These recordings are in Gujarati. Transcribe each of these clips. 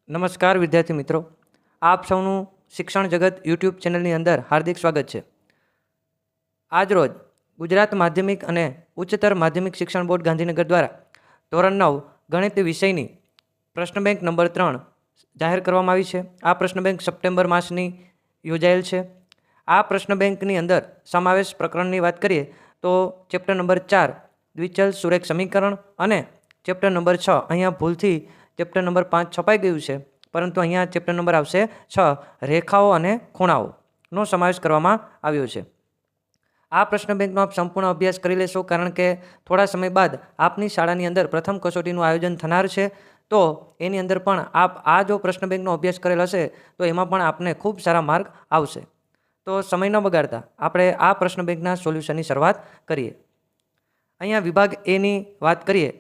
નમસ્કાર વિદ્યાર્થી મિત્રો, આપ સૌનું શિક્ષણ જગત યુટ્યુબ ચેનલની અંદર હાર્દિક સ્વાગત છે. આજરોજ ગુજરાત માધ્યમિક અને ઉચ્ચતર માધ્યમિક શિક્ષણ બોર્ડ ગાંધીનગર દ્વારા ધોરણ 9 ગણિત વિષયની પ્રશ્ન બેંક નંબર 3 જાહેર કરવામાં આવી છે. આ પ્રશ્ન બેંક સપ્ટેમ્બર માસની યોજાયેલ છે. આ પ્રશ્ન બેંકની અંદર સમાવેશ પ્રકરણની વાત કરીએ તો ચેપ્ટર નંબર 4 દ્વિચલ સુરેખ સમીકરણ અને ચેપ્ટર નંબર 6 અહીંયા ભૂલથી ચેપ્ટર નંબર 5 છપાઈ ગયું છે, પરંતુ અહીંયા ચેપ્ટર નંબર આવશે 6 રેખાઓ અને ખૂણાઓનો સમાવેશ કરવામાં આવ્યો છે. આ પ્રશ્ન બેંકનો આપ સંપૂર્ણ અભ્યાસ કરી લેશો, કારણ કે થોડા સમય બાદ આપની શાળાની અંદર પ્રથમ કસોટીનું આયોજન થનાર છે. તો એની અંદર પણ આપ આ જો પ્રશ્ન બેંકનો અભ્યાસ કરેલ હશે તો એમાં પણ આપને ખૂબ સારા માર્ક આવશે. તો સમય ન બગાડતા આપણે આ પ્રશ્ન બેંકના સોલ્યુશનની શરૂઆત કરીએ. અહીંયા વિભાગ એની વાત કરીએ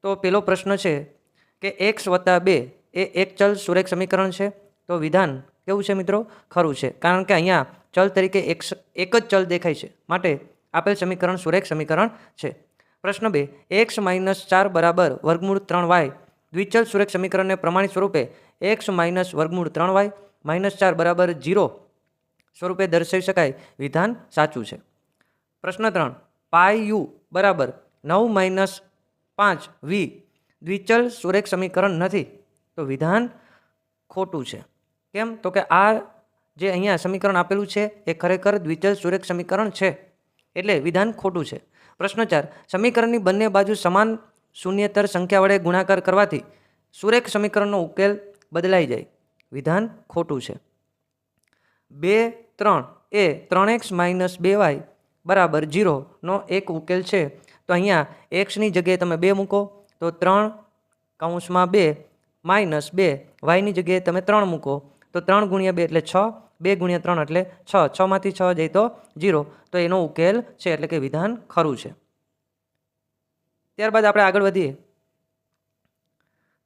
તો પહેલો પ્રશ્ન છે કે x+2 એ એક ચલ સુરેખ સમીકરણ છે. તો વિધાન કેવું છે મિત્રો? ખરું છે, કારણ કે અહીંયા ચલ તરીકે એક જ ચલ દેખાય છે, માટે આપેલ સમીકરણ સુરેખ સમીકરણ છે. પ્રશ્ન 2, x-4 બરાબર વર્ગમૂળ 3y દ્વિચલ સુરેખ સમીકરણને પ્રમાણિત સ્વરૂપે x વર્ગમૂળ 3y -4 બરાબર 0 સ્વરૂપે દર્શાવી શકાય. વિધાન સાચું છે. પ્રશ્ન 3, πu બરાબર 9 - 5v દ્વિચલ સુરેખ સમીકરણ નથી. તો વિધાન ખોટું છે. કેમ? તો કે આ જે અહીંયા સમીકરણ આપેલું છે એ ખરેખર દ્વિચલ સુરેખ સમીકરણ છે, એટલે વિધાન ખોટું છે. પ્રશ્ન 4, સમીકરણની બંને બાજુ સમાન શૂન્યેતર સંખ્યા વડે ગુણાકાર કરવાથી સુરેખ સમીકરણનો ઉકેલ બદલાઈ જાય. વિધાન ખોટું છે. 2, 3 એ 3x - 2y બરાબર 0 નો એક ઉકેલ છે. તો અહીંયા એક્સની જગ્યાએ તમે 2 મૂકો તો 3 કૌંસમાં 2 -2 વાયની જગ્યાએ તમે 3 મૂકો તો 3 × 2 એટલે 6, 2 × 3 એટલે 6, 6 માંથી 6 જાય તો 0, તો એનો ઉકેલ છે, એટલે કે વિધાન ખરું છે. ત્યારબાદ આપણે આગળ વધીએ.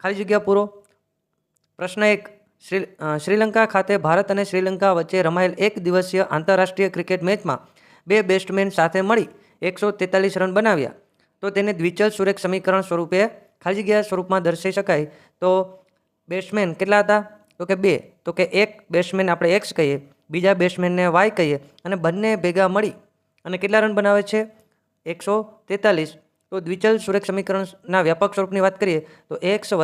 ખાલી જગ્યા પૂરો. પ્રશ્ન 1, શ્રીલંકા ખાતે ભારત અને શ્રીલંકા વચ્ચે રમાયેલ એક દિવસીય આંતરરાષ્ટ્રીય ક્રિકેટ મેચમાં 2 બેટ્સમેન સાથે મળી 143 રન બનાવ્યા. તો તેને દ્વિચલ સુરેખ સમીકરણ સ્વરૂપે ખાલી જગ્યા સ્વરૂપમાં દર્શાવી શકાય. તો બેટ્સમેન કેટલા હતા? તો કે 2. તો કે એક બેટ્સમેન આપણે x કહીએ, બીજા બેટ્સમેનને y કહીએ, અને બંને ભેગા મળી અને કેટલા રન બનાવે છે? 143. તો દ્વિચલ સુરેખ સમીકરણના વ્યાપક સ્વરૂપની વાત કરીએ તો x + y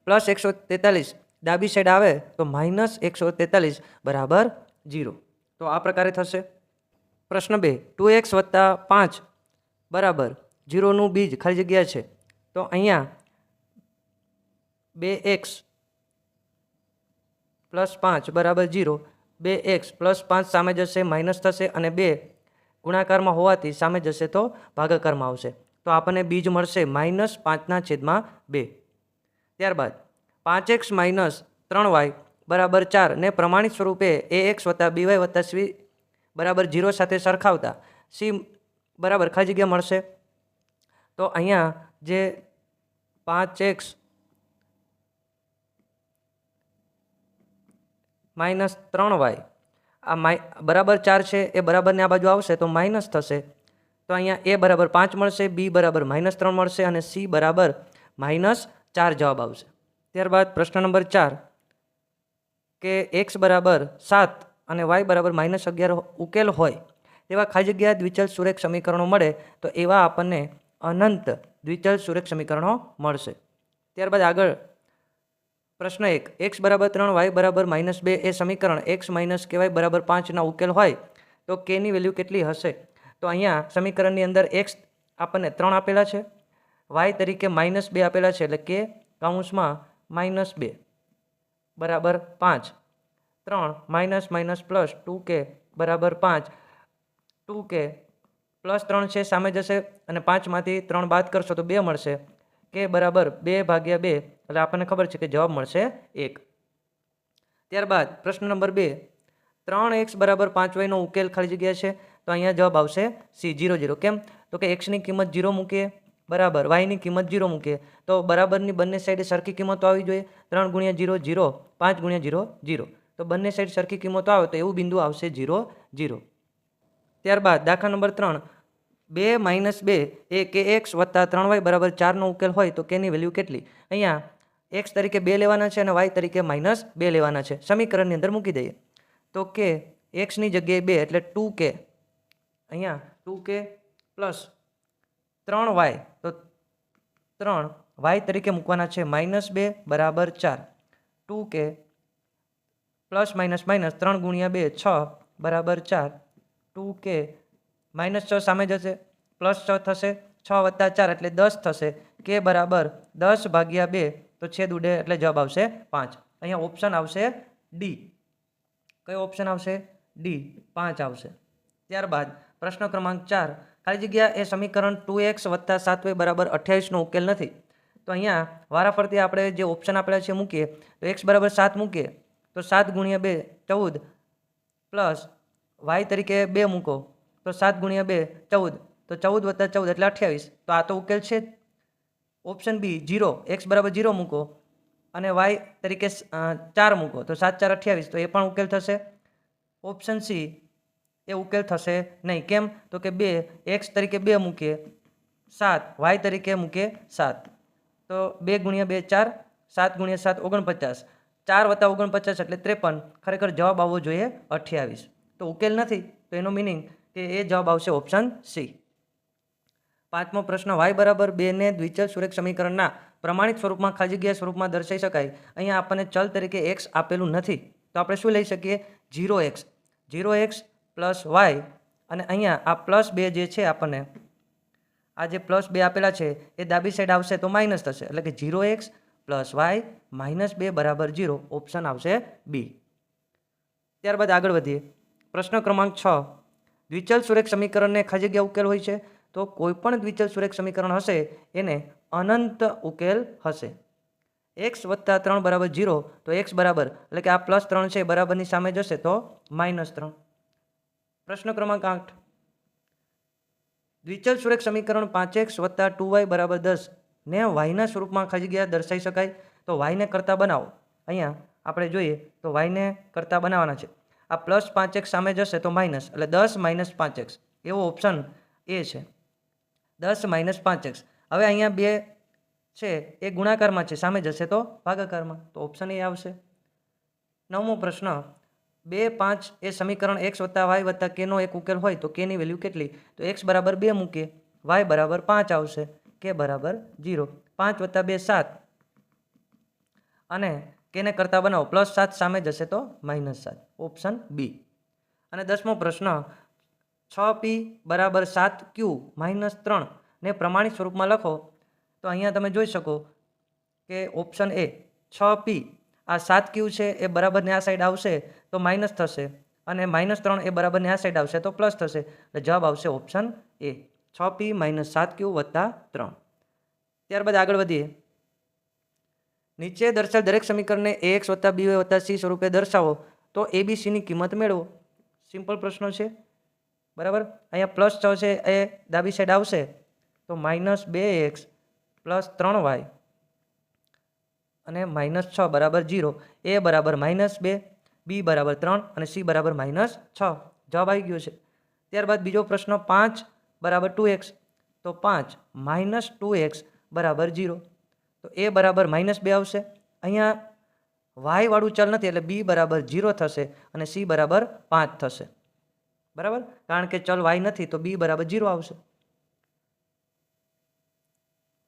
+ 143 ડાબી સાઈડ આવે તો -143 બરાબર 0. તો આ પ્રકારે થશે. પ્રશ્ન 2, 2x + 5 બરાબર 0નું બીજ ખાલી જગ્યા છે. તો અહીંયા 2x + 5 બરાબર 0, 2x + 5 સામે જશે માઇનસ થશે, અને 2 ગુણાકારમાં હોવાથી સામે જશે તો ભાગાકારમાં આવશે. તો આપણને બીજ મળશે -5/2. ત્યારબાદ 5x - 3y બરાબર 4 ને પ્રમાણિત સ્વરૂપે ax + by + c બરાબર 0 સાથે સરખાવતા c બરાબર ખાલી જગ્યા મળશે. તો અહીંયા જે 5x - 3y આ બરાબર 4 છે એ બરાબરને આ બાજુ આવશે તો માઇનસ થશે. તો અહીંયા a બરાબર 5 મળશે, b બરાબર -3 મળશે, અને c બરાબર -4 જવાબ આવશે. ત્યારબાદ પ્રશ્ન નંબર 4 કે x બરાબર 7 અને y બરાબર -11 ઉકેલ હોય તેવા ખાલી જગ્યા દ્વિચલ સુરેખ સમીકરણો મળે તો એવા આપણને અનંત દ્વિચલ સુરેખ સમીકરણો મળશે. ત્યારબાદ આગળ પ્રશ્ન 1, x બરાબર 3 y બરાબર -2 એ સમીકરણ x - ky બરાબર 5 ના ઉકેલ હોય તો k ની વેલ્યુ કેટલી હશે? તો અહીંયા સમીકરણની અંદર x આપણને 3 આપેલા છે, y તરીકે -2 આપેલા છે, એટલે k કૌંસમાં -2 બરાબર 5, 3 - +2k બરાબર 5, 2k +3 છે સામે જશે, અને 5માંથી 3 બાદ કરશો તો 2 મળશે. k બરાબર 2/2, એટલે આપણને ખબર છે કે જવાબ મળશે 1. ત્યારબાદ પ્રશ્ન નંબર 2, 3x બરાબર 5y નો ઉકેલ ખાલી જગ્યા છે. તો અહીંયા જવાબ આવશે c 0 0. કેમ? તો કે xની કિંમત 0 મૂકીએ બરાબર yની કિંમત 0 મૂકીએ તો બરાબરની બંને સાઈડે સરખી કિંમતો આવી જોઈએ. 3 × 0 0, 5 × 0 0. તો બંને સાઈડ સરખી કિંમતો આવે તો એવું બિંદુ આવશે 0 0. ત્યારબાદ દાખલા નંબર 3, 2 - 2 એ kx + 3y બરાબર 4 નો ઉકેલ હોય તો k ની વેલ્યુ કેટલી? અહીંયા એક્સ તરીકે 2 લેવાના છે અને વાય તરીકે -2 લેવાના છે. સમીકરણની અંદર મૂકી દઈએ તો કે એક્સની જગ્યાએ 2 એટલે 2k, અહીંયા 2k પ્લસ 3y, તો 3y તરીકે મૂકવાના છે -2 બરાબર 4. 2k પ્લસ માઇનસ 3 ગુણ્યા 2 6 બરાબર 4. 2k -6 સામે જશે, +6 થશે, 6 વત્તા 4 એટલે 10 થશે. k બરાબર 10 ભાગ્યા 2, તો છેદ ઉડે એટલે જવાબ આવશે 5. અહીંયા ઓપ્શન આવશે ડી. કયો ઓપ્શન આવશે? ડી, 5 આવશે. ત્યારબાદ પ્રશ્ન ક્રમાંક 4, ખાલી જગ્યા એ સમીકરણ 2x + 7y બરાબર 28નો ઉકેલ નથી. તો અહીંયા વારાફરતી આપણે જે ઓપ્શન આપેલા છે મૂકીએ. તો x બરાબર 7 મૂકીએ તો 7 ગુણ્યા 2 14, પ્લસ y તરીકે 2 મૂકો તો 7 ગુણ્યા 2 14, તો 14 વત્તા 14 એટલે 28. તો આ તો ઉકેલ છે. ઓપ્શન બી 0, x બરાબર 0 મૂકો અને y તરીકે 4 મૂકો તો 7 4 28, તો એ પણ ઉકેલ થશે. ઓપ્શન સી એ ઉકેલ થશે નહીં. કેમ? તો કે 2 x તરીકે 2 મૂકીએ 7, y તરીકે મૂકીએ 7, તો 2 ગુણ્યા 2 4, 7 ગુણ્યા 7 49, 4 વત્તા 49 એટલે 53. ખરેખર જવાબ આવવો જોઈએ 28. તો ઉકેલ નથી, તો એનો મિનિંગ કે એ જવાબ આવશે ઓપ્શન સી. પાંચમો પ્રશ્ન, y બરાબર 2 ને દ્વિચલ સુરેખ સમીકરણના પ્રમાણિત સ્વરૂપમાં ખાલી જગ્યા સ્વરૂપમાં દર્શાવી શકાય. અહીંયા આપણને ચલ તરીકે x આપેલું નથી, તો આપણે શું લઈ શકીએ? 0x પ્લસ y, અને અહીંયા આ +2 જે છે આપણને આ જે +2 આપેલા છે એ ડાબી સાઈડ આવશે તો માઇનસ થશે, એટલે કે 0x પ્લસ y -2 બરાબર 0. ઓપ્શન આવશે બી. ત્યારબાદ આગળ વધીએ. પ્રશ્ન ક્રમાંક 6, દ્વિચલ સુરેખ સમીકરણને ખાલી જગ્યા ઉકેલ હોય છે તો કોઈ પણ દ્વિચલ સુરેખ સમીકરણ હશે એને અનંત ઉકેલ હશે. x + 3 બરાબર 0, તો x બરાબર એટલે કે આ +3 છે બરાબરની સામે જશે તો -3. પ્રશ્ન ક્રમાંક 8, દ્વિચલ સુરેખ સમીકરણ 5x + 2y બરાબર 10 ને yના સ્વરૂપમાં ખાલી જગ્યા દર્શાવી શકાય. તો yને કરતા બનાવો. અહીંયા આપણે જોઈએ તો yને કરતા બનાવવાના છે. આ +5x સામે જશે તો માઇનસ, એટલે 10 - 5x, એવો ઓપ્શન એ છે. 10 - 5x. હવે અહીંયા 2 છે એ ગુણાકારમાં છે, સામે જશે તો ભાગાકારમાં, તો ઓપ્શન એ આવશે. નવમો પ્રશ્ન, 2, 5 એ સમીકરણ x + y + k નો એક ઉકેલ હોય તો k ની વેલ્યુ કેટલી? તો x બરાબર 2 મૂકીએ, y બરાબર 5 આવશે, k બરાબર 0. 5 + 2 7, અને k ને કરતા બનાવો, +7 સામે જશે તો -7. Option B. અને 10મો પ્રશ્ન, 6p બરાબર 7q - 3 ને પ્રમાણિત સ્વરૂપમાં લખો. તો અહીંયા તમે જોઈ શકો કે ઓપ્શન એ 6p, આ 7q છે એ બરાબરની આ સાઈડ આવશે તો માઇનસ થશે, અને -3 એ બરાબરની આ સાઈડ આવશે તો પ્લસ થશે, એટલે જવાબ આવશે ઓપ્શન એ, 6p - 7q + 3. ત્યારબાદ આગળ વધીએ. નીચે દર્શાવેલ દરેક સમીકરણને ax + by + c સ્વરૂપે દર્શાવો તો abcની કિંમત મેળવો. સિમ્પલ પ્રશ્ન છે, બરાબર. અહીંયા +6 છે એ ડાબી સાઈડ આવશે તો -2x + 3y અને -6 બરાબર 0. a બરાબર -2, b બરાબર 3 અને c બરાબર -6. જવાબ આવી ગયો છે. ત્યારબાદ બીજો પ્રશ્ન, 5 બરાબર 2x, તો 5 - 2x બરાબર 0. તો a બરાબર -2 આવશે. અહીંયા y વાળું ચલ નથી એટલે b બરાબર 0 થશે અને c બરાબર 5 થશે, બરાબર. કારણ કે ચલ y નથી તો b બરાબર 0 આવશે.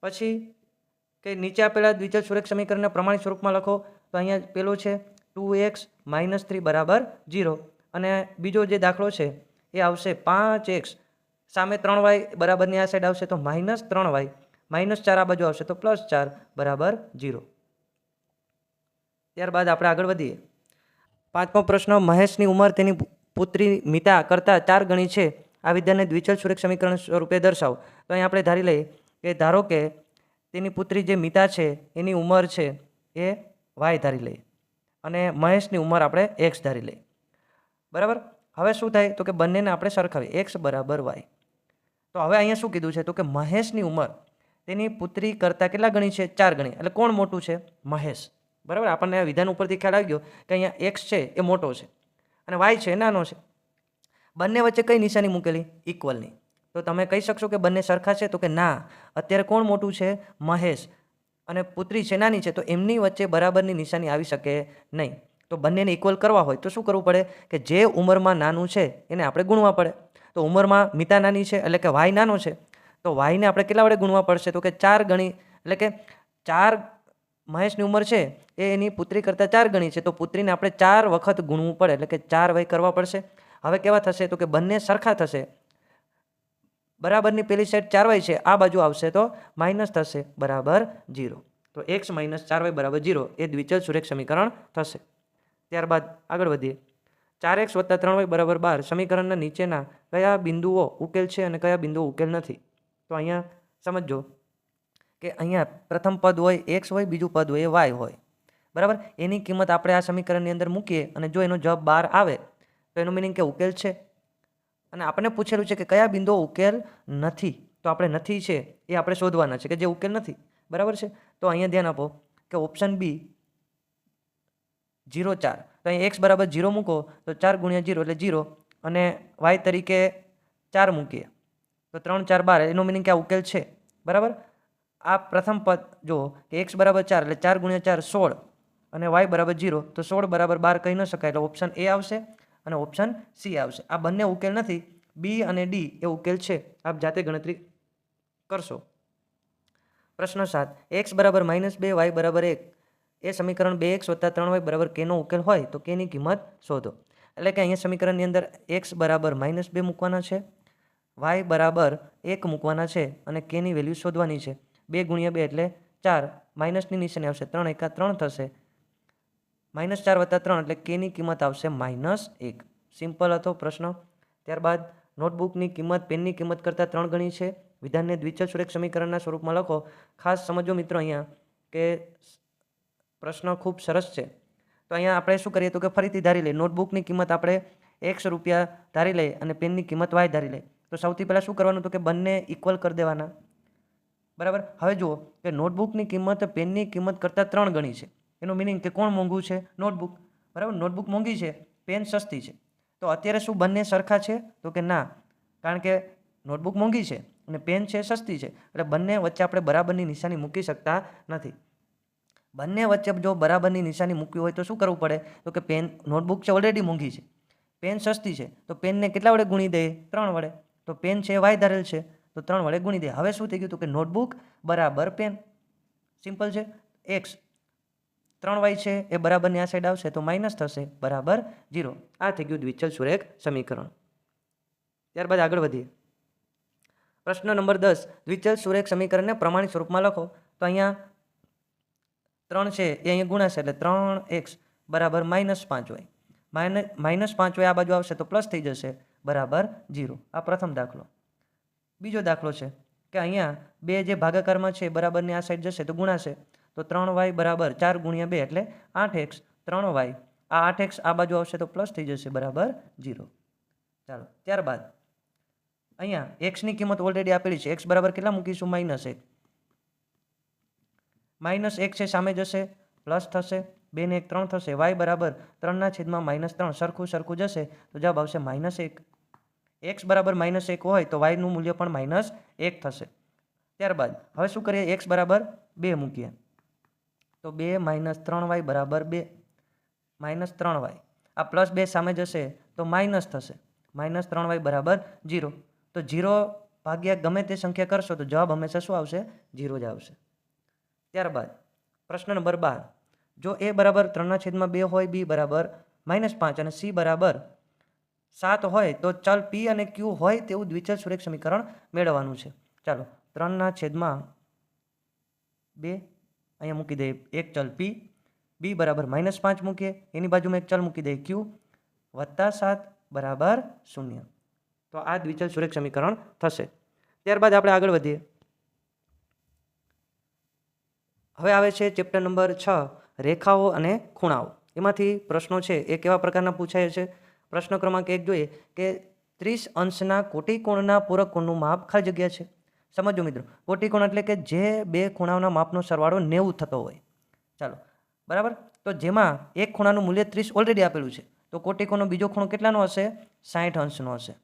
પછી કે નીચે આપેલા દ્વિચલ સુરેખ સમીકરણના પ્રમાણિત સ્વરૂપમાં લખો. તો અહીંયા પેલો છે 2x - 3 બરાબર 0, અને બીજો જે દાખલો છે એ આવશે 5x સામે 3y બરાબરની આ સાઈડ આવશે તો -3y, -4 આ બાજુ આવશે તો +4 બરાબર 0. ત્યારબાદ આપણે આગળ વધીએ. પાંચમો પ્રશ્ન, મહેશની ઉંમર તેની પુત્રી મિતા કરતાં 4 ગણી છે. આ વિધાનને દ્વિચલ સુરેખ સમીકરણ સ્વરૂપે દર્શાવો. તો અહીં આપણે ધારી લઈએ કે ધારો કે તેની પુત્રી જે મિતા છે એની ઉંમર છે એ y ધારી લઈએ, અને મહેશની ઉંમર આપણે x ધારી લઈએ, બરાબર. હવે શું થાય તો કે બંનેને આપણે સરખાવીએ, x બરાબર y. તો હવે અહીંયા શું કીધું છે તો કે મહેશની ઉંમર તેની પુત્રી કરતાં કેટલા ગણી છે? 4 ગણી. એટલે કોણ મોટું છે? મહેશ, બરાબર. આપણને વિધાન ઉપરથી ખ્યાલ આવી ગયો કે અહીંયા x છે એ મોટો છે અને y છે એ નાનો છે. બંને વચ્ચે કઈ નિશાની મૂકેલી? ઇક્વલની. તો તમે કહી શકશો કે બંને સરખા છે? તો કે ના, અત્યારે કોણ મોટું છે? મહેશ. અને પુત્રી છે નાની છે, તો એમની વચ્ચે બરાબરની નિશાની આવી શકે નહીં. તો બંનેને ઇક્વલ કરવા હોય તો શું કરવું પડે કે જે ઉંમરમાં નાનું છે એને આપણે ગુણવા પડે. તો ઉંમરમાં મિતા નાની છે એટલે કે વાય નાનો છે, તો વાયને આપણે કેટલા વડે ગુણવા પડશે? તો કે 4 ગણી, એટલે કે 4 મહેશની ઉંમર છે એ એની પુત્રી કરતાં 4 ગણી છે, તો પુત્રીને આપણે 4 વખત ગુણવું પડે, એટલે કે 4 વાય કરવા પડશે. હવે કેવા થશે? તો કે બંને સરખા થશે. બરાબરની પેલી સાઈડ 4y છે, આ બાજુ આવશે તો માઇનસ થશે, બરાબર 0. તો x - 4y બરાબર 0 એ દ્વિચલ સુરેખ સમીકરણ થશે. ત્યારબાદ આગળ વધીએ. 4x + 3y બરાબર 12 સમીકરણના નીચેના કયા બિંદુઓ ઉકેલ છે અને કયા બિંદુઓ ઉકેલ નથી? તો અહીંયા સમજો કે અહીંયા પ્રથમ પદ હોય x હોય, બીજું પદ હોય એ y હોય, બરાબર. એની કિંમત આપણે આ સમીકરણની અંદર મૂકીએ અને જો એનો જવાબ 12 આવે તો એનો મિનિંગ કે ઉકેલ છે. અને આપણને પૂછેલું છે કે કયા બિંદુઓ ઉકેલ નથી, તો આપણે નથી છે એ આપણે શોધવાના છે કે જે ઉકેલ નથી, બરાબર છે. તો અહીંયા ધ્યાન આપો કે ઓપ્શન બી 0, 4. તો અહીં x બરાબર 0 મૂકો તો 4 × 0 એટલે 0, અને y તરીકે 4 મૂકીએ તો 3, 4, 12, એનો મિનિંગ કે આ ઉકેલ છે, બરાબર. આ પ્રથમ પદ જુઓ કે x બરાબર 4 એટલે 4 × 4 16, અને y બરાબર 0, તો 16 બરાબર 12 કહી ન શકાય, એટલે ઓપ્શન એ આવશે અને ઓપ્શન સી આવશે. આ બંને ઉકેલ નથી, બી અને ડી એ ઉકેલ છે. આપ જાતે ગણતરી કરશો. પ્રશ્ન 7, x બરાબર -2 y બરાબર 1 એ સમીકરણ 2x + 3y બરાબર kનો ઉકેલ હોય તો kની કિંમત શોધો. એટલે કે અહીંયા સમીકરણની અંદર x બરાબર -2 મૂકવાના છે, y બરાબર 1 મૂકવાના છે અને kની વેલ્યુ શોધવાની છે. 2 × 2 એટલે 4, માઇનસની નિશાની આવશે, 3 × 3 થશે, -4 + 3 એટલે kની કિંમત આવશે -1. સિમ્પલ હતો પ્રશ્ન. ત્યારબાદ નોટબુકની કિંમત પેનની કિંમત કરતાં 3 ગણી છે. વિધાનને દ્વિચલ સુરેખ સમીકરણના સ્વરૂપમાં લખો. ખાસ સમજો મિત્રો અહીંયા કે પ્રશ્ન ખૂબ સરસ છે. તો અહીંયા આપણે શું કરીએ તો કે ફરીથી ધારી લઈએ, નોટબુકની કિંમત આપણે x રૂપિયા ધારી લઈએ અને પેનની કિંમત y ધારી લઈએ. તો સૌથી પહેલાં શું કરવાનું? તો કે બંને ઇક્વલ કરી દેવાના, બરાબર. હવે જુઓ કે નોટબુકની કિંમત પેનની કિંમત કરતાં 3 ગણી છે, એનું મિનિંગ કે કોણ મોંઘું છે? નોટબુક, બરાબર. નોટબુક મોંઘી છે, પેન સસ્તી છે. તો અત્યારે શું બંને સરખા છે? તો કે ના, કારણ કે નોટબુક મોંઘી છે અને પેન છે સસ્તી છે, એટલે બંને વચ્ચે આપણે બરાબરની નિશાની મૂકી શકતા નથી. બંને વચ્ચે જો બરાબરની નિશાની મૂકવી હોય તો શું કરવું પડે? તો કે પેન, નોટબુક છે ઓલરેડી મોંઘી છે, પેન સસ્તી છે, તો પેનને કેટલા વડે ગુણી દે? 3 વડે. તો પેન છે વાય ધારેલ છે, તો 3 વડે ગુણી દે. હવે શું થઈ ગયું? તો કે નોટબુક બરાબર પેન. સિમ્પલ છે. x 3y છે એ બરાબરની આ સાઈડ આવશે તો માઇનસ થશે, બરાબર 0. આ થઈ ગયું દ્વિચલ સુરેખ સમીકરણ. ત્યારબાદ આગળ વધીએ. પ્રશ્ન નંબર 10, દ્વિચલ સુરેખ સમીકરણને પ્રમાણિત સ્વરૂપમાં લખો. તો અહીંયા 3 છે એ અહીંયા ગુણાશે એટલે 3x બરાબર -5y, -5y આ બાજુ આવશે તો પ્લસ થઈ જશે, બરાબર 0. આ પ્રથમ દાખલો. બીજો દાખલો છે કે અહીંયા 2 જે ભાગાકારમાં છે બરાબરની આ સાઈડ જશે તો ગુણાશે, તો 3y બરાબર 4 × 2 એટલે 8x, 3y આ 8x આ બાજુ આવશે તો પ્લસ થઈ જશે, બરાબર 0. ચાલો ત્યારબાદ અહીંયા x ની કિંમત ઓલરેડી આપેલી છે, x બરાબર કેટલા મૂકીશું? -1. -1 છે સામે જશે, પ્લસ થશે, 2 ને 1 3 થશે, y બરાબર 3/-3 સરખું જશે તો જવાબ આવશે -1. x બરાબર -1 હોય તો y નું મૂલ્ય પણ -1 થશે. ત્યારબાદ હવે શું કરીએ? x બરાબર 2 મૂકીએ તો 2 - 3y બરાબર 2, -3y આ +2 સામે જશે તો માઇનસ થશે, -3y બરાબર 0. તો 0 ભાગ્યા ગમે તે સંખ્યા કરશો તો જવાબ હંમેશા શું આવશે? 0 જ આવશે. ત્યારબાદ પ્રશ્ન નંબર 12, જો a બરાબર 3/2 હોય, b બરાબર -5 અને c બરાબર 7 હોય તો ચલ p અને q હોય તેવું દ્વિચલ સુરેખ સમીકરણ મેળવવાનું છે. ચાલો 3/2 અહીંયા મૂકી દઈએ એક ચલ p, b બરાબર -5 મૂકીએ, એની બાજુમાં એક ચલ મૂકી દઈએ q, +7 બરાબર 0. તો આ દ્વિચલ સુરેખ સમીકરણ થશે. ત્યારબાદ આપણે આગળ વધીએ. હવે આવે છે ચેપ્ટર નંબર 6, રેખાઓ અને ખૂણાઓ. એમાંથી પ્રશ્નો છે એ કેવા પ્રકારના પૂછાય છે? પ્રશ્ન ક્રમાંક 1 જોઈએ કે 30 અંશના કોટિકોણના પૂરક કોણનું માપ ખાલી જગ્યા છે. સમજો મિત્રો, કોટિકોણ એટલે કે જે બે ખૂણાઓના માપનો સરવાળો 90 થતો હોય. ચાલો બરાબર, તો જેમાં એક ખૂણાનું મૂલ્ય 30 ઓલરેડી આપેલું છે, તો કોટિકોણનો બીજો ખૂણો કેટલાનો હશે? 60 અંશનો હશે.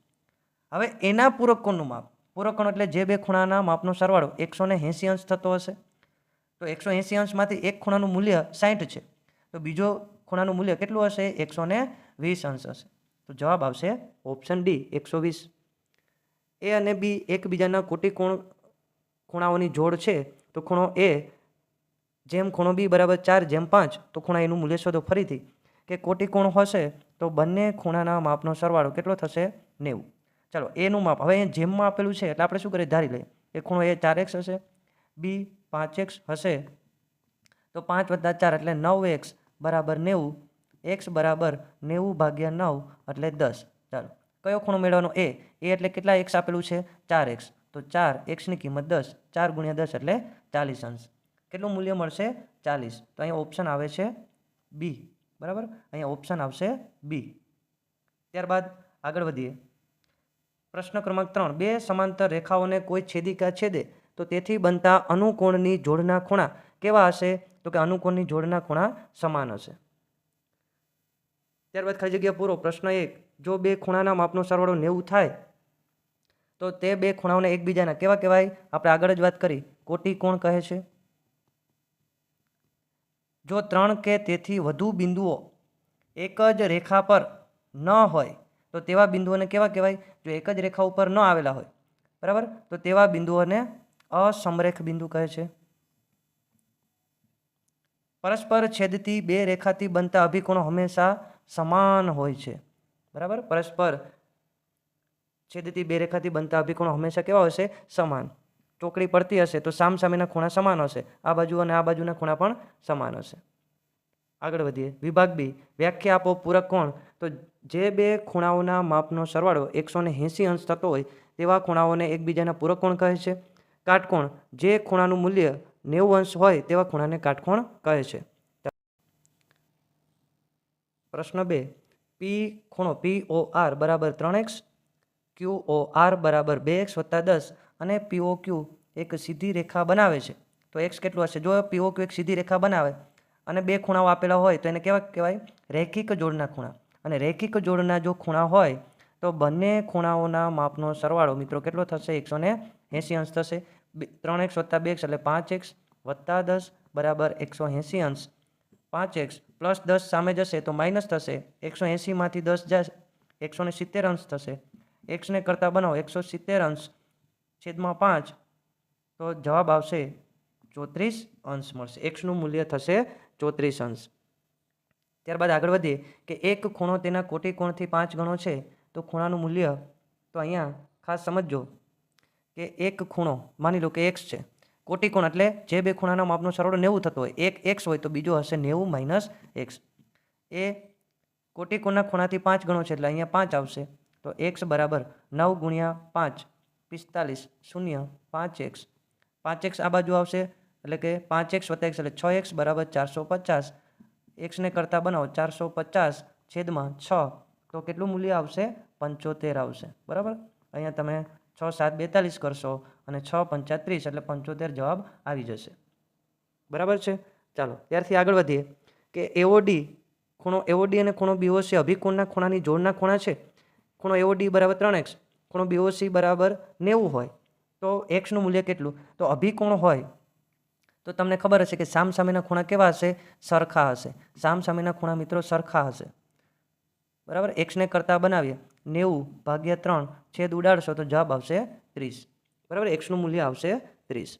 હવે એના પૂરક કોણનું માપ, પૂરક કોણ એટલે જે બે ખૂણાના માપનો સરવાળો 180 અંશ થતો હશે. તો 180 અંશમાંથી એક ખૂણાનું મૂલ્ય 60 છે, તો બીજો ખૂણાનું મૂલ્ય કેટલું હશે? 120 અંશ હશે. તો જવાબ આવશે ઓપ્શન ડી 120. એ અને બી એકબીજાના કોટિકોણ ખૂણાઓની જોડ છે. તો ખૂણો એ જેમ ખૂણો બી બરાબર 4 જેમ 5, તો ખૂણા એનું મૂલ્ય શોધો. ફરીથી કે કોટિકોણ હશે તો બંને ખૂણાના માપનો સરવાળો કેટલો થશે? 90. ચાલો એનું માપ હવે અહીંયા જેમમાં આપેલું છે એટલે આપણે શું કરીએ? ધારી લઈએ કે ખૂણો એ 4x હશે, બી 5x હશે, તો 5 + 4 એટલે 9x બરાબર 90. x બરાબર 90 ભાગ્યા 9 એટલે 10. ચાલો કયો ખૂણો મેળવવાનો? એ એટલે કેટલા x આપેલું છે? 4x. તો 4x ની કિંમત 10, 4 × 10 એટલે 40 અંશ. કેટલું મૂલ્ય મળશે? 40. તો અહીંયા ઓપ્શન આવે છે બી. બરાબર, અહીંયા ઓપ્શન આવશે બી. ત્યારબાદ આગળ વધીએ. પ્રશ્ન ક્રમાંક 3. બે સમાંતર રેખાઓને કોઈ છેદિકા છેદે તો તેથી બનતા અનુકોણની જોડના ખૂણા કેવા હશે? તો કે અનુકોણની જોડના ખૂણા સમાન હશે. ત્યારબાદ ખાલી જગ્યા પૂરો. પ્રશ્ન 1. જો બે ખૂણાના માપનો સરવાળો 90 થાય તો તે બે ખૂણાઓને એકબીજાના કેવા કહેવાય? આપણે આગળ જ વાત કરી, કોટિકોણ કહે છે. જો 3 કે તેથી વધુ બિંદુઓ એક જ રેખા પર ન હોય તો તેવા બિંદુઓને કેવા કહેવાય? જો એક જ રેખા ઉપર ન આવેલા હોય, બરાબર, તો તેવા બિંદુઓને અસમરેખ બિંદુ કહે છે. પરસ્પર છેદતી બે રેખાથી બનતા અભિકોણો હંમેશા સમાન હોય છે. બરાબર, પરસ્પર છેદતી બે રેખાથી બનતા અભિકોણો હંમેશા કેવા હશે? સમાન. ચોકડી પડતી હશે તો સામસામેના ખૂણા સમાન હશે, આ બાજુ અને આ બાજુના ખૂણા પણ સમાન હશે. આગળ વધીએ. વિભાગ બી. વ્યાખ્યા આપો પૂરક કોણ. તો જે બે ખૂણાઓના માપનો સરવાળો 180 અંશ થતો હોય તેવા ખૂણાઓને એકબીજાના પૂરક કોણ કહે છે. કાટકોણ. જે ખૂણાનું મૂલ્ય 90 અંશ હોય તેવા ખૂણાને કાટકોણ કહે છે. પ્રશ્ન 2. પી ખૂણો POR બરાબર 3x, QOR બરાબર 2x + 10 અને POQ એક સીધી રેખા બનાવે છે. તો x કેટલું હશે? જો POQ એક સીધી રેખા બનાવે અને બે ખૂણાઓ આપેલા હોય તો એને કેવા કહેવાય? રેખિક જોડના ખૂણા. અને રેખિક જોડના જો ખૂણા હોય તો બંને ખૂણાઓના માપનો સરવાળો મિત્રો કેટલો થશે? 180 અંશ થશે. 3x + 2x એટલે 5x + 10 બરાબર 180 અંશ. 5x + 10 સામે જશે તો માઇનસ થશે. 180 માંથી 10 જાય 170 અંશ થશે. x ને કરતા બનાવો 170 અંશ છેદમાં 5, તો જવાબ આવશે 34 અંશ મળશે. xનું મૂલ્ય થશે 34 અંશ. ત્યારબાદ આગળ વધીએ કે એક ખૂણો તેના કોટિકોણથી 5 ગણો છે તો ખૂણાનું મૂલ્ય. તો અહીંયા ખાસ સમજજો કે એક ખૂણો માની લો કે x છે, કોટિકોણ એટલે જે બે ખૂણાના માપનો સરવાળો 90 થતો હોય, એક x હોય તો બીજો હશે 90 - x. એ કોટિકોણના ખૂણાથી 5 ગણો છે એટલે અહીંયા 5 આવશે. તો x બરાબર 9 × 5 45 0 5x. 5x આ બાજુ આવશે એટલે કે 5x + x એટલે 6x બરાબર 450. x ને કરતા બનાવો 450 છેદમાં 6, તો કેટલું મૂલ્ય આવશે? 75 આવશે. બરાબર, અહીંયા તમે 6 × 7 = 42 કરશો અને 6 × 5 = 30 એટલે 75 જવાબ આવી જશે. બરાબર છે. ચાલો ત્યારથી આગળ વધીએ કે AOD ખૂણો AOD અને ખૂણો BOC અભિકોણના ખૂણાની જોડના ખૂણા છે. ખૂણો AOD બરાબર 3x, ખૂણો BOC બરાબર 90 હોય તો xનું મૂલ્ય કેટલું? તો અભિકોણ હોય તો તમને ખબર હશે કે સામસામેના ખૂણા કેવા હશે? સરખા હશે. સામસામેના ખૂણા મિત્રો સરખા હશે. બરાબર, x ને કરતા બનાવીએ 90/3 છેદ ઉડાડશો તો જવાબ આવશે 30. બરાબર, xનું મૂલ્ય આવશે 30.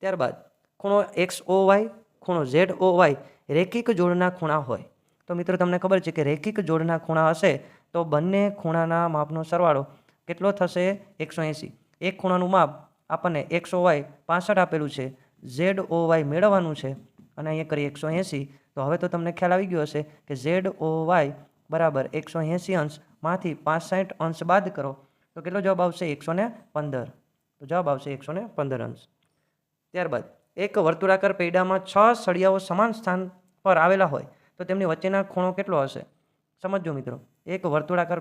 ત્યારબાદ ખૂણો XOY ખૂણો ZOY રેખિક જોડના ખૂણા હોય તો મિત્રો તમને ખબર છે કે રેખિક જોડના ખૂણા હશે તો બંને ખૂણાના માપનો સરવાળો કેટલો થશે? 180. એક ખૂણાનું માપ આપણને XOY 65 આપેલું છે, ZOY મેળવવાનું છે અને અહીંયા કરીએ 180. તો હવે તો તમને ખ્યાલ આવી ગયો હશે કે ZOY બરાબર 180 અંશમાંથી 65 અંશ બાદ કરો તો કેટલો જવાબ આવશે? 115. તો જવાબ આવશે 115 અંશ. ત્યારબાદ એક વર્તુળાકાર પૈડામાં 6 સળિયાઓ સમાન સ્થાન પર આવેલા હોય તો તેમની વચ્ચેના ખૂણો કેટલો હશે? સમજો મિત્રો, એક વર્તુળાકાર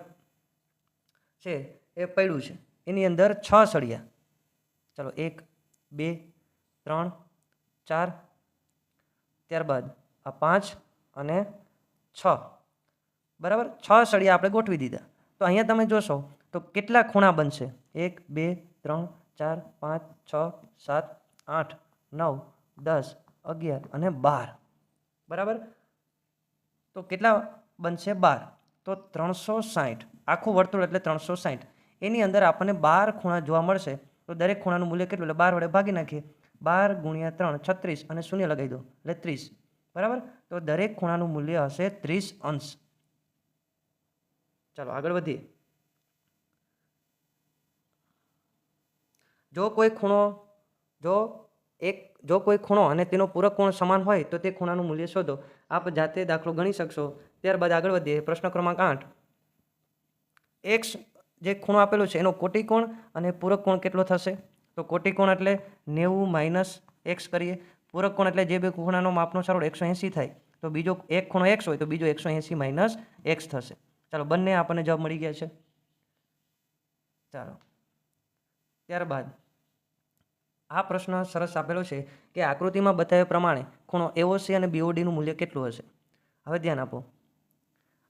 છે એ પૈડું છે, એની અંદર 6 સળિયા. ચાલો 1 2 3 4, ત્યારબાદ આ 5 અને 6. બરાબર, 6 સળિયા આપણે ગોઠવી દીધા. તો અહીંયા તમે જોશો તો કેટલા ખૂણા બનશે? 1 2 3 4 5 6 7 8 9 10, 11 અને 12, બરાબર. તો કેટલા બનશે? 12. તો 360, આખું વર્તુળ એટલે 360. એની અંદર આપણને 12 ખૂણા જોવા મળશે. તો દરેક ખૂણાનું મૂલ્ય કેટલું? એટલે 12 વડે ભાગી નાખીએ. 12 ગુણ્યા 3 36 અને શૂન્ય લગાવી દો એટલે 30, બરાબર. તો દરેક ખૂણાનું મૂલ્ય હશે 30 અંશ. ચાલો આગળ વધીએ. જો કોઈ ખૂણો અને તેનો પૂરક કોણ સમાન હોય તો તે ખૂણાનું મૂલ્ય શોધો. આપ જાતે દાખલો ગણી શકશો. ત્યારબાદ આગળ વધીએ. પ્રશ્ન ક્રમાંક 8. એક્સ જે ખૂણો આપેલો છે એનો કોટિકોણ અને પૂરક કોણ કેટલો થશે? તો કોટિકોણ એટલે 90 માઇનસ એક્સ કરીએ. પૂરક કોણ એટલે જે બે ખૂણાનો માપનો સરવાળો 180 થાય. તો બીજો એક ખૂણો એક્સ હોય તો બીજો 180 માઇનસ એક્સ થશે. ચાલો બંને આપણને જવાબ મળી ગયા છે. ચાલો ત્યારબાદ આ પ્રશ્ન સરસ આપેલો છે કે આકૃતિમાં બતાવ્યા પ્રમાણે ખૂણો એઓસી અને બીઓડીનું મૂલ્ય કેટલું હશે? હવે ધ્યાન આપો.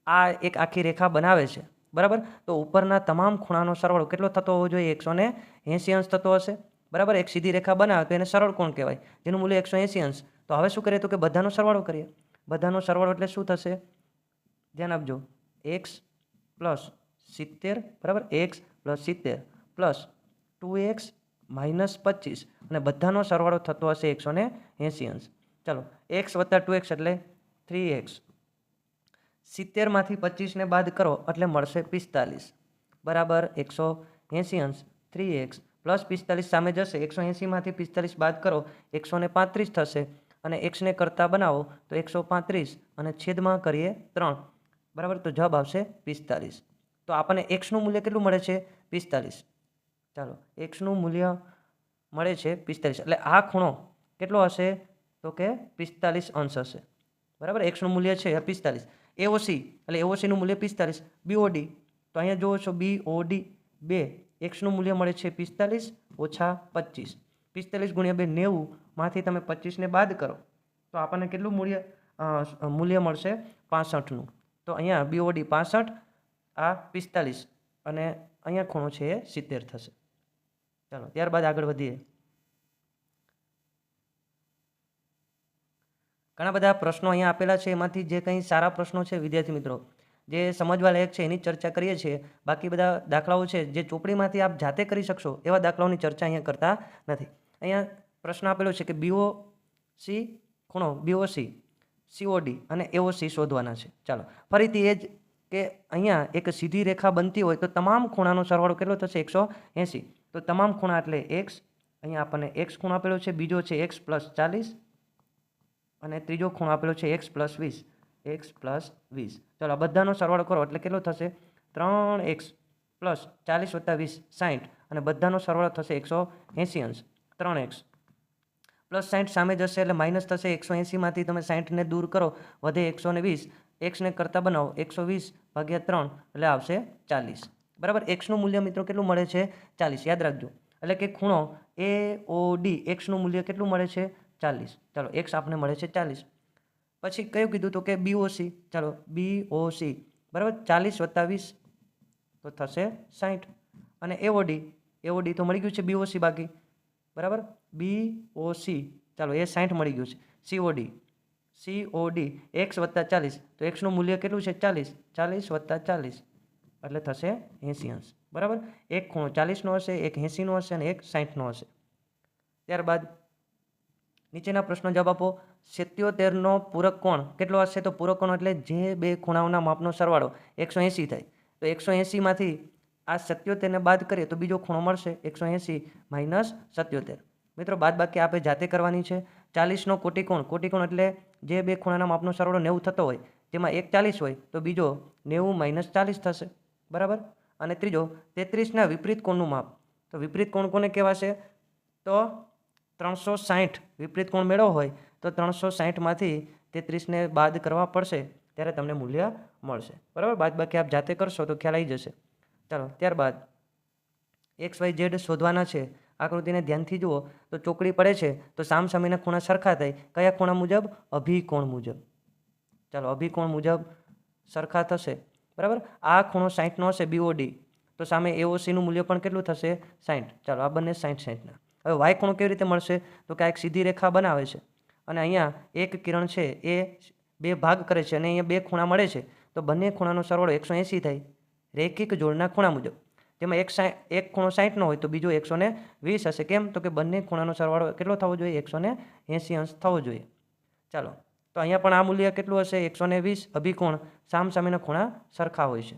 આ એક આખી રેખા બનાવે છે, બરાબર. તો ઉપરના તમામ ખૂણાનો સરવાળો કેટલો થતો હોવો જોઈએ? 180 અંશ થતો હશે, બરાબર. એક સીધી રેખા બનાવે તો એને સરળ કોણ કહેવાય, જેનું મૂલ્ય 180 અંશ. તો હવે શું કરીએ? તો કે બધાનો સરવાળો કરીએ. બધાનો સરવાળો એટલે શું થશે? ધ્યાન આપજો. એક્સ પ્લસ 70, બરાબર. X plus 70 plus 2x minus 25 અને બધાનો સરવાળો થતો હશે 180 અંશ. ચાલો એક્સ વત્તા 2x એટલે 3x. 70માંથી 25ને બાદ કરો એટલે મળશે 45, બરાબર. 180 અંશ 3x પ્લસ 45 સામે જશે. 180માંથી 45 બાદ કરો 135 થશે અને એક્સને કરતા બનાવો તો 135 અને છેદમાં કરીએ 3, બરાબર. તો જવાબ આવશે 45. તો આપણને એક્સનું મૂલ્ય કેટલું મળે છે? 45. ચાલો એક્સનું મૂલ્ય મળે છે 45. એટલે આ ખૂણો કેટલો હશે? તો કે 45 અંશ હશે, બરાબર. એક્સનું મૂલ્ય છે 45. એઓસી એટલે એઓસીનું મૂલ્ય 45. બીઓડી તો અહીંયા જુઓ છો બીઓડી 2. એક્સનું મૂલ્ય મળે છે 45 ઓછા 25. 45 ગુણ્યા 2 90, માંથી તમે 25ને બાદ કરો તો આપણને કેટલું મૂલ્ય મળશે? 65નું. તો અહીંયા બીઓડી 65, આ 45 અને અહીંયા ખૂણો છે એ 70 થશે. ચાલો ત્યારબાદ આગળ વધીએ. ઘણા બધા પ્રશ્નો અહીંયા આપેલા છે. એમાંથી જે કંઈ સારા પ્રશ્નો છે વિદ્યાર્થી મિત્રો જે સમજવા લાયક છે એની ચર્ચા કરીએ છીએ. બાકી બધા દાખલાઓ છે જે ચોપડીમાંથી આપ જાતે કરી શકશો એવા દાખલાઓની ચર્ચા અહીંયા કરતા નથી. અહીંયા પ્રશ્ન આપેલો છે કે બીઓસી ખૂણો બીઓસી, સીઓડી અને એઓસી શોધવાના છે. ચાલો ફરીથી એ જ કે અહીંયા એક સીધી રેખા બનતી હોય તો તમામ ખૂણાનો સરવાળો કેટલો થશે? 180. તો તમામ ખૂણા એટલે એક્સ. અહીંયા આપણને એક્સ ખૂણો આપેલો છે, બીજો છે એક્સ પ્લસ 40 અને ત્રીજો ખૂણો આપેલો છે એક્સ પ્લસ 20. X plus 20. ચાલો આ બધાનો સરવાળો કરો એટલે કેટલો થશે? 3x પ્લસ 40 વત્તા 20 60 અને બધાનો સરવાળો થશે 180 અંશ. 3x પ્લસ 60 સામે જશે એટલે માઇનસ થશે. 180માંથી તમે 60ને દૂર કરો વધે 120. એક્સને કરતા બનાવો 120 ભાગ્યા 3 એટલે આવશે 40, બરાબર. એક્સનું મૂલ્ય મિત્રો કેટલું મળે છે? 40. યાદ રાખજો. એટલે કે ખૂણો એઓડી એક્સનું મૂલ્ય કેટલું મળે છે? 40. ચાલો એક્સ આપને મળે છે 40. પછી કયું કીધું? તો કે બીઓસી. ચાલો બીઓસી બરાબર 40 વત્તા 20 તો થશે 60 અને એઓડી તો મળી ગયું છે બીઓસી બાકી, બરાબર. બીઓસી ચાલો એ 60 મળી ગયું છે. સીઓડી એક્સ વત્તા 40 તો એક્સનું મૂલ્ય કેટલું છે? 40. 40 વત્તા 40 એટલે થશે 80 અંશ, બરાબર. એક ખૂણો 40નો હશે, એક 80નો હશે અને એક 60નો હશે. ત્યારબાદ નીચેના પ્રશ્નો જવાબ આપો. 77નો પૂરક કોણ કેટલો હશે? તો પૂરક કોણ એટલે જે બે ખૂણાઓના માપનો સરવાળો 180 થાય. તો 180માંથી આ 77ને બાદ કરીએ તો બીજો ખૂણો મળશે 180 માઇનસ 77. મિત્રો બાદ બાકી આપણે જાતે કરવાની છે. 40નો કોટિકોણ એટલે જે બે ખૂણાના માપનો સરવાળો 90 થતો હોય જેમાં એક 40 હોય તો બીજો 90 માઇનસ 40 થશે, બરાબર. અને ત્રીજો 33ના વિપરીત કોણનું માપ. તો વિપરીત કોણ કોને કહેવાશે? તો 360 વિપરીત કોણ મેળવવો હોય તો 360માંથી 33ને બાદ કરવા પડશે ત્યારે તમને મૂલ્ય મળશે, બરાબર. બાદ બાકી આપ જાતે કરશો તો ખ્યાલ આવી જશે. ચાલો ત્યારબાદ XYZ શોધવાના છે. આકૃતિને ધ્યાનથી જુઓ તો ચોકડી પડે છે તો સામસામેના ખૂણા સરખા થાય. કયા ખૂણા મુજબ? અભિકોણ મુજબ. ચાલો અભિકોણ મુજબ સરખા થશે, બરાબર. આ ખૂણો 60નો હશે બીઓડી તો સામે એઓસીનું મૂલ્ય પણ કેટલું થશે? 60. ચાલો આ બંને 60 60ના હવે વાય ખૂણો કેવી રીતે મળશે? તો કે આ એક સીધી રેખા બનાવે છે અને અહીંયા એક કિરણ છે એ 2 ભાગ કરે છે અને અહીંયા 2 ખૂણા મળે છે, તો બંને ખૂણાનો સરવાળો 180 થાય રૈખિક જોડના ખૂણા મુજબ. તેમાં એક ખૂણો 60નો હોય તો બીજો 120 હશે. કેમ? તો કે બંને ખૂણાનો સરવાળો કેટલો થવો જોઈએ? 180 અંશ થવો જોઈએ. ચાલો, તો અહીંયા પણ આ મૂલ્ય કેટલું હશે? 120. અભિકોણ સામસામેના ખૂણા સરખા હોય છે.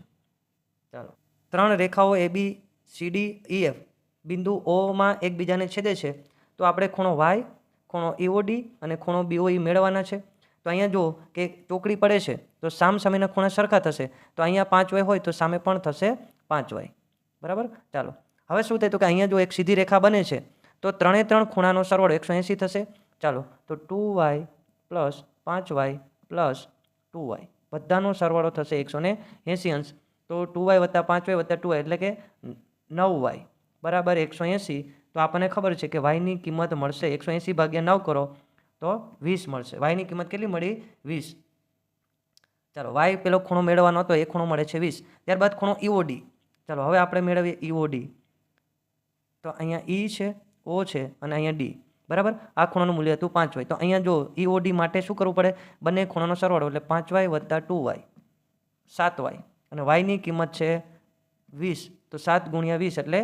ચાલો, 3 રેખાઓ ABCDEF બિંદુ ઓમાં એકબીજાને છેદે છે, તો આપણે ખૂણો વાય, ખૂણો EOD અને ખૂણો BOE મેળવવાના છે. તો અહીંયા જો કે ચોકડી પડે છે તો સામસામેના ખૂણા સરખા થશે, તો અહીંયા 5y હોય તો સામે પણ થશે 5y. બરાબર. ચાલો, હવે શું થાય? તો કે અહીંયા જો એક સીધી રેખા બને છે તો 3 ખૂણાનો સરવાળો 180 થશે. ચાલો, તો 2y plus 5y plus 2y બધાનો સરવાળો થશે 180 અંશ. તો 2y વત્તા 5y વત્તા 2y એટલે કે 9y બરાબર 180. તો આપણને ખબર છે કે વાયની કિંમત મળશે 180 ભાગ્યા 9 કરો તો 20 મળશે. વાયની કિંમત કેટલી મળી? 20. ચાલો, વાય પેલો ખૂણો મેળવવાનો હતો, એ ખૂણો મળે છે 20. ત્યારબાદ ખૂણો EOD. ચાલો, હવે આપણે મેળવીએ EOD. તો અહીંયા E છે, O છે અને અહીંયા D. બરાબર. આ ખૂણાનું મૂલ્ય હતું 5y. તો અહીંયા જો EOD માટે શું કરવું પડે? બંને ખૂણાનો સરવાળો એટલે 5y વત્તા 2y 7y અને વાયની કિંમત છે 20, તો 7 ગુણ્યા 20 એટલે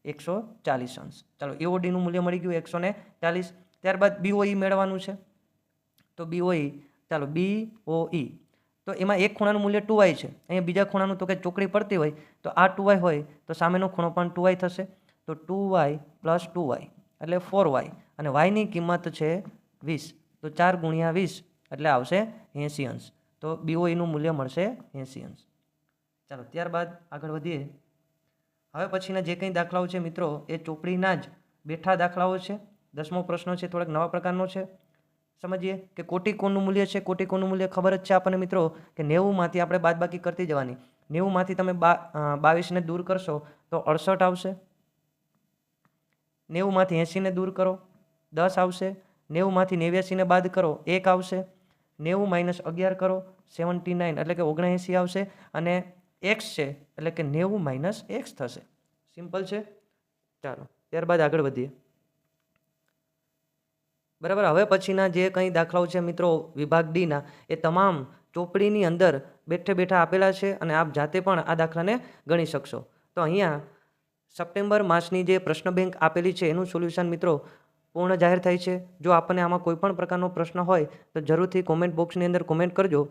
140 અંશ. ચાલો, EODનું મૂલ્ય મળી ગયું 140. ત્યારબાદ BOE મેળવવાનું છે. તો BOE, ચાલો BOE, તો એમાં એક ખૂણાનું મૂલ્ય 2y છે. અહીંયા બીજા ખૂણાનું તો કે ચોકડી પડતી હોય તો આ 2y હોય તો સામેનો ખૂણો પણ 2y થશે. તો 2y પ્લસ 2y એટલે 4y અને વાયની કિંમત છે 20, તો 4 ગુણ્યા 20 એટલે આવશે 80 અંશ. તો BOEનું મૂલ્ય મળશે 80 અંશ. ચાલો, ત્યારબાદ આગળ વધીએ. હવે પછીના જે કંઈ દાખલાઓ છે મિત્રો એ ચોપડીના જ બેઠા દાખલાઓ છે. 10મો પ્રશ્ન છે, થોડાક નવા પ્રકારનો છે. સમજીએ કે કોટિકોણનું મૂલ્ય છે. કોટિકોણનું મૂલ્ય ખબર જ છે આપણને મિત્રો કે 90માંથી આપણે બાદબાકી કરતી જવાની. 90માંથી તમે 22ને દૂર કરશો તો 68 આવશે. 90માંથી 80ને દૂર કરો 10 આવશે. 90માંથી 89ને બાદ કરો 1 આવશે. 90 - 11 કરો 79 એટલે કે 79 આવશે. અને x છે એટલે કે 90 - x થશે. સિમ્પલ છે. ચાલો, ત્યારબાદ આગળ વધીએ. બરાબર. હવે પછીના જે કંઈ દાખલાઓ છે મિત્રો વિભાગ ડીના એ તમામ ચોપડીની અંદર બેઠે બેઠા આપેલા છે અને આપ જાતે પણ આ દાખલાને ગણી શકશો. તો અહીંયા સપ્ટેમ્બર માસની જે પ્રશ્ન બેંક આપેલી છે એનું સોલ્યુશન મિત્રો પૂર્ણ જાહેર થાય છે. જો આપણને આમાં કોઈ પણ પ્રકારનો પ્રશ્ન હોય તો જરૂરથી કોમેન્ટ બોક્સની અંદર કોમેન્ટ કરજો.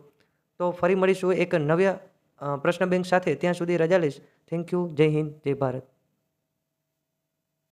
તો ફરી મળીશું એક નવા પ્રશ્ન બેંક સાથે. ત્યાં સુધી રજા લઈશ. Thank you. જય હિન્દ, જય ભારત.